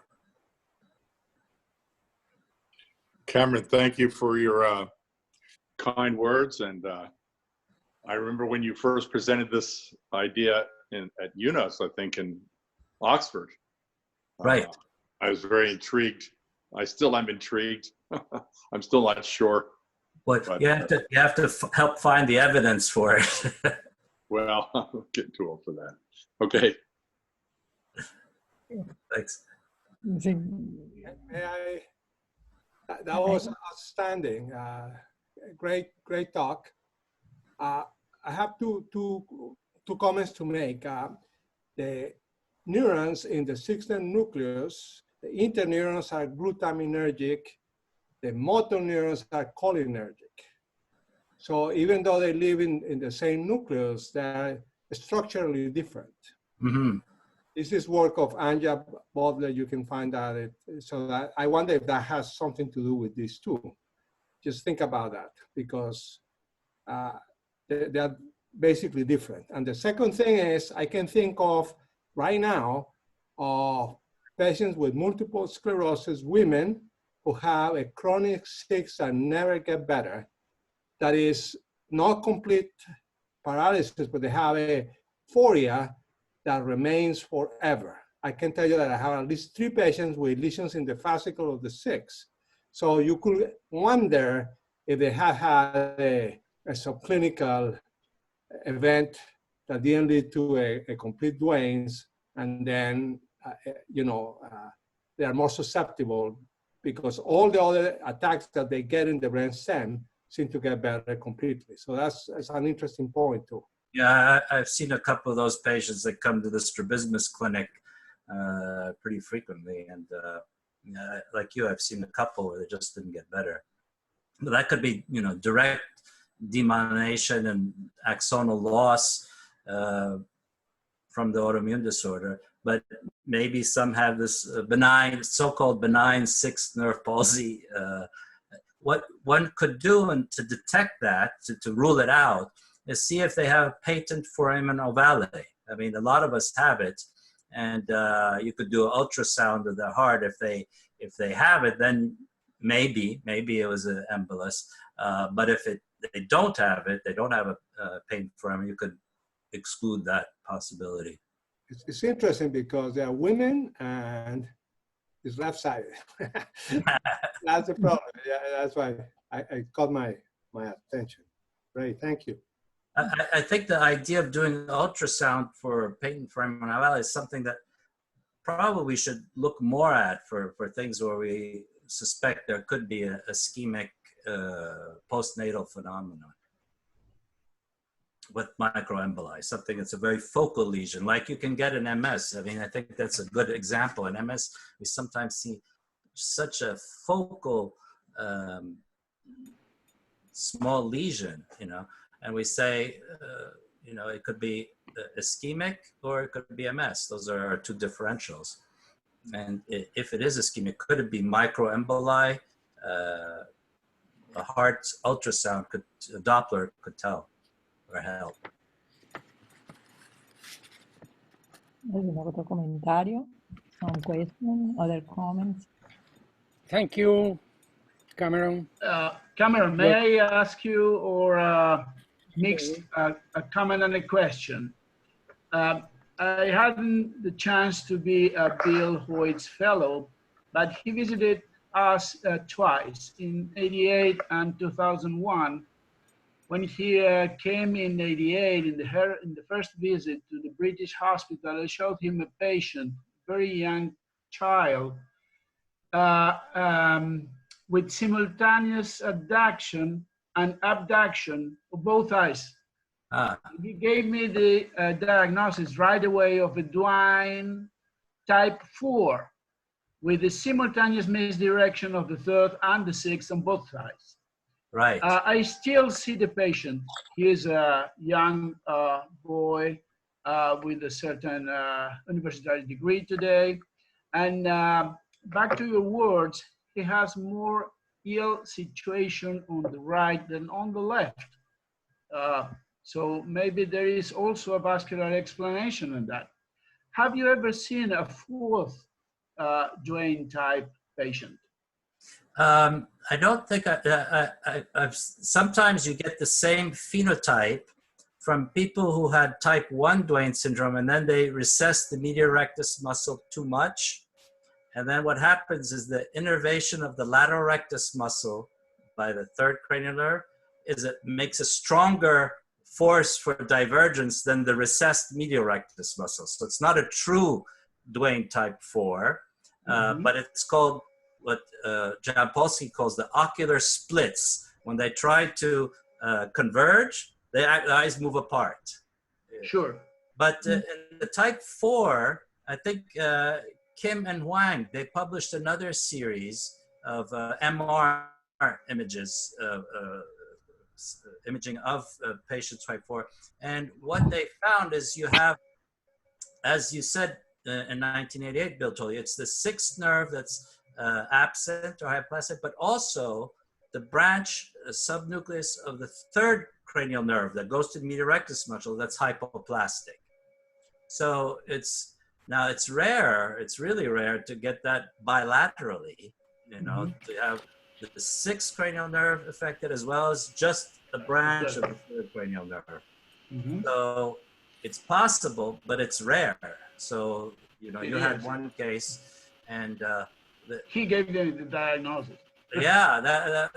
Cameron, thank you for your kind words. And I remember when you first presented this idea at UNOS, I think in Oxford. Right. I was very intrigued. I still am intrigued. I'm still not sure. But you have to help find the evidence for it. Well, I'm getting too old for that. Okay. Thanks. That was outstanding. Great talk. I have two comments to make. The neurons in the sixth nucleus, the interneurons are glutaminergic. The motor neurons are cholinergic. So even though they live in the same nucleus, they're structurally different. Mm-hmm. This is work of Anja Butler. You can find that. So that, I wonder if that has something to do with these two. Just think about that, because they're basically different. And the second thing is, I can think of right now of patients with multiple sclerosis, women who have a chronic six and never get better. That is not complete paralysis, but they have a phoria that remains forever. I can tell you that I have at least 3 patients with lesions in the fascicle of the 6. So you could wonder if they have had a subclinical event that didn't lead to a complete Duane's, and then, they are more susceptible because all the other attacks that they get in the brain stem seem to get better completely. So that's an interesting point too. Yeah, I've seen a couple of those patients that come to the strabismus clinic pretty frequently. And like you, I've seen a couple where they just didn't get better. But that could be, direct demyelination and axonal loss from the autoimmune disorder. But maybe some have this benign, so-called benign sixth nerve palsy. What one could do and to detect that, to rule it out, is see if they have patent foramen ovale. I mean, a lot of us have it, and you could do an ultrasound of the heart. If they have it, then maybe it was an embolus. But if they don't have it, they don't have a patent foramen, you could exclude that possibility. It's interesting because there are women and it's left-sided. That's the problem. Yeah, that's why I caught my attention. Great, thank you. I think the idea of doing ultrasound for patent foramen ovale is something that probably we should look more at for things where we suspect there could be a ischemic postnatal phenomenon with microemboli, something that's a very focal lesion, like you can get in MS. I mean, I think that's a good example. In MS, we sometimes see such a focal small lesion, and we say, it could be ischemic or it could be MS. Those are our 2 differentials. And if it is ischemic, could it be microemboli? A heart ultrasound a Doppler could tell or help. ¿Algún otro comentario? Some questions, other comments? Thank you, Cameron. Cameron, may I ask you, or mix a comment and a question? I hadn't the chance to be a Bill Hoyt's fellow, but he visited us twice, in '88 and 2001. When he came in '88, in the first visit to the British hospital, I showed him a patient, very young child, with simultaneous adduction and abduction of both eyes. He gave me the diagnosis right away of a Duane type 4 with the simultaneous misdirection of the third and the sixth on both sides. Right. I still see the patient. He is a young boy with a certain university degree today. And back to your words, he has more ill situation on the right than on the left. So maybe there is also a vascular explanation in that. Have you ever seen a fourth Duane type patient? I don't think I've sometimes you get the same phenotype from people who had type 1 Duane syndrome, and then they recess the medial rectus muscle too much. And then what happens is the innervation of the lateral rectus muscle by the third cranial nerve is it makes a stronger force for divergence than the recessed medial rectus muscle. So it's not a true Duane type 4, but it's called what Jan Palsy calls the ocular splits. When they try to converge, the eyes move apart. Sure. But in the type 4, I think Kim and Huang, they published another series of MR images, imaging of patients type 4. And what they found is you have, as you said in 1988, Bill told you, it's the sixth nerve that's absent or hypoplastic, but also the branch subnucleus of the third cranial nerve that goes to the medial rectus muscle that's hypoplastic. So it's rare, it's really rare to get that bilaterally, you know, to have the sixth cranial nerve affected as well as just the branch of the third cranial nerve. So it's possible, but it's rare. So, you know, you had one case and he gave them the diagnosis. Yeah,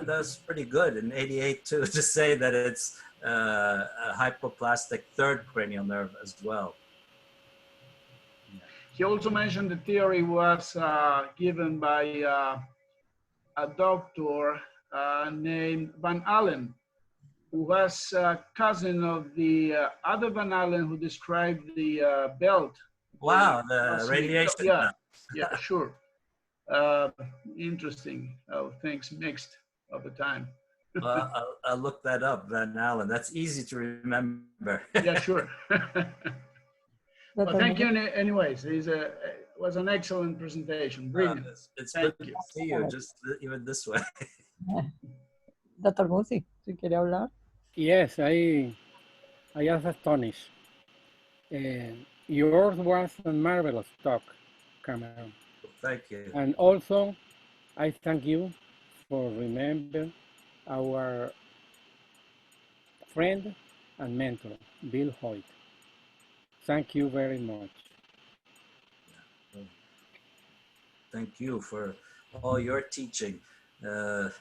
that's pretty good in '88 too, to say that it's a hypoplastic third cranial nerve as well. He also mentioned the theory was given by a doctor named Van Allen, who was a cousin of the other Van Allen who described the belt. Wow, the radiation. Yeah, yeah, sure. Interesting how things mixed over time. I'll look that up, Van Allen. That's easy to remember. Yeah, sure. Well, thank you anyways. It was an excellent presentation. Brilliant. It's good to see you, just even this way. Dr. Musi, si quiere hablar. Yes, I was astonished. Yours was a marvelous talk, Cameron. Thank you. And also, I thank you for remembering our friend and mentor, Bill Hoyt. Thank you very much. Thank you for all your teaching. I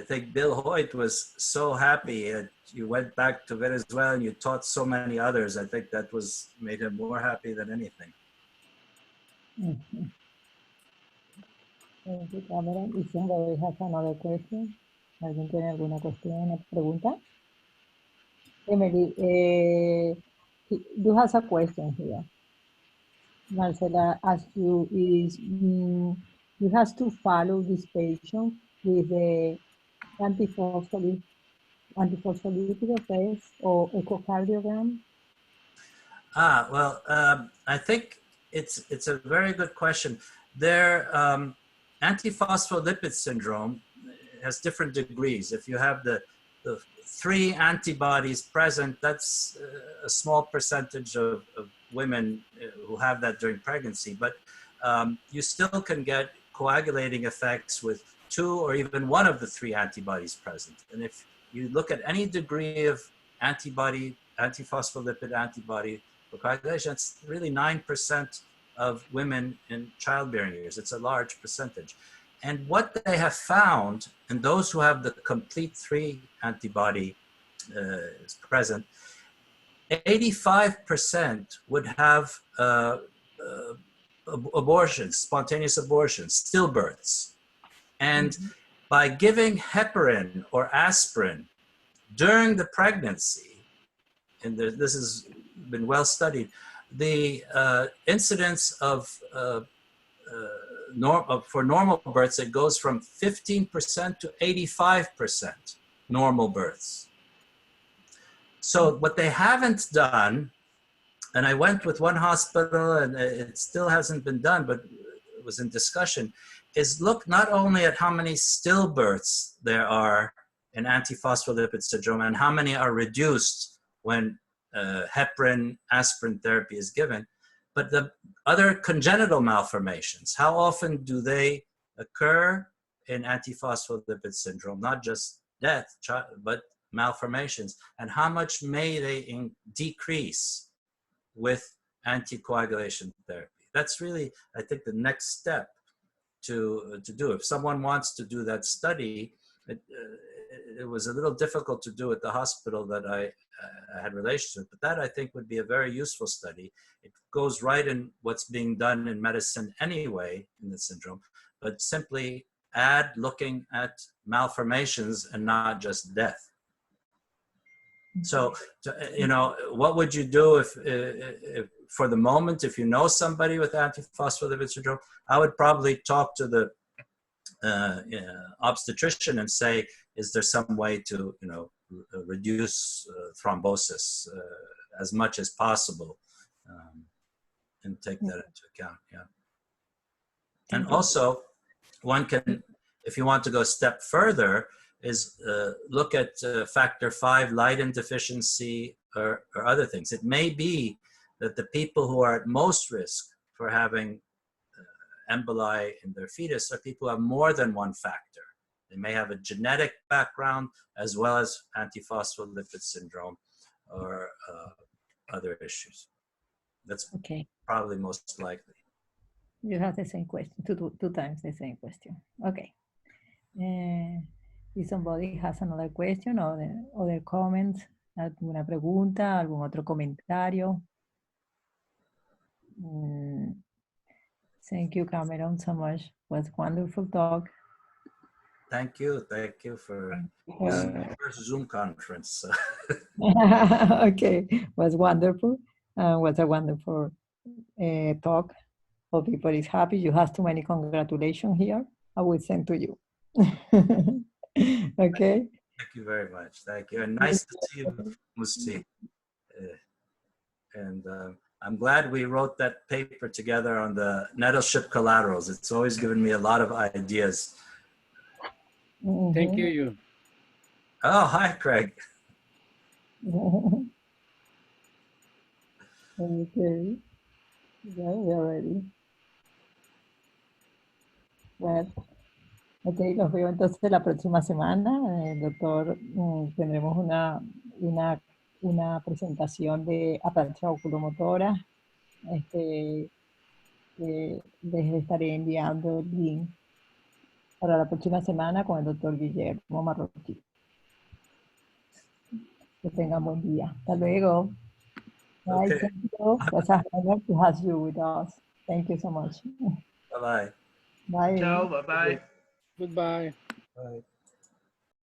think Bill Hoyt was so happy that you went back to Venezuela and you taught so many others. I think that made him more happy than anything. Thank you, Cameron. Y somebody has another question. ¿Alguien tiene alguna cuestión, una pregunta? Emily, you have a question here. Marcela asked you, you have to follow this patient with the antiphospholipid test or echocardiogram? Well, I think it's a very good question. Their antiphospholipid syndrome has different degrees. If you have the 3 antibodies present, that's a small percentage of women who have that during pregnancy. But you still can get coagulating effects with 2 or even 1 of the 3 antibodies present. And if you look at any degree of antibody, antiphospholipid antibody for coagulation, it's really 9% of women in childbearing years. It's a large percentage. And what they have found in those who have the complete 3 antibody is present, 85% would have abortions, spontaneous abortions, stillbirths. And by giving heparin or aspirin during the pregnancy, and this has been well studied, the incidence of for normal births, it goes from 15% to 85% normal births. So what they haven't done, and I went with one hospital and it still hasn't been done, but it was in discussion, is look not only at how many stillbirths there are in antiphospholipid syndrome and how many are reduced when heparin, aspirin therapy is given, but the other congenital malformations. How often do they occur in antiphospholipid syndrome? Not just death, but malformations. And how much may they decrease with anticoagulation therapy? That's really, I think, the next step to do. If someone wants to do that study, it was a little difficult to do at the hospital that I had relations with, but that I think would be a very useful study. It goes right in what's being done in medicine anyway in the syndrome, but simply add looking at malformations and not just death. So, you know, what would you do if for the moment, if you know somebody with antiphospholipid syndrome, I would probably talk to the obstetrician and say, is there some way to, you know, reduce thrombosis as much as possible, and take that into account, yeah. And also, one can, if you want to go a step further, is look at factor 5 Leiden deficiency or other things. It may be that the people who are at most risk for having emboli in their fetus are people who have more than one factor. They may have a genetic background as well as antiphospholipid syndrome or other issues. That's Okay. probably most likely. You have the same question, two times the same question. Okay. If somebody has another question or other comments, alguna pregunta, algún otro comentario. Thank you, Cameron, so much. It was wonderful talk. Thank you for the first Zoom conference. Okay, was wonderful. Was a wonderful talk. Hope people is happy. You have too many congratulations here. I will send to you. Okay. Thank you very much. Thank you. And nice to see you, Musi. And I'm glad we wrote that paper together on the nettleship collaterals. It's always given me a lot of ideas. Thank you. Oh, hi, Craig. Okay. Yeah, we are ready. Well, ok, los veo entonces la próxima semana. Doctor, tendremos una presentación de apertura oculomotora. Les estaré enviando el link para la próxima semana con el doctor Guillermo Marroquí. Que tengan buen día. Hasta luego. Bye. Okay. Thank you. It was a pleasure to have you with us. Thank you so much. Bye-bye. Bye. Ciao, bye-bye. Goodbye. Bye.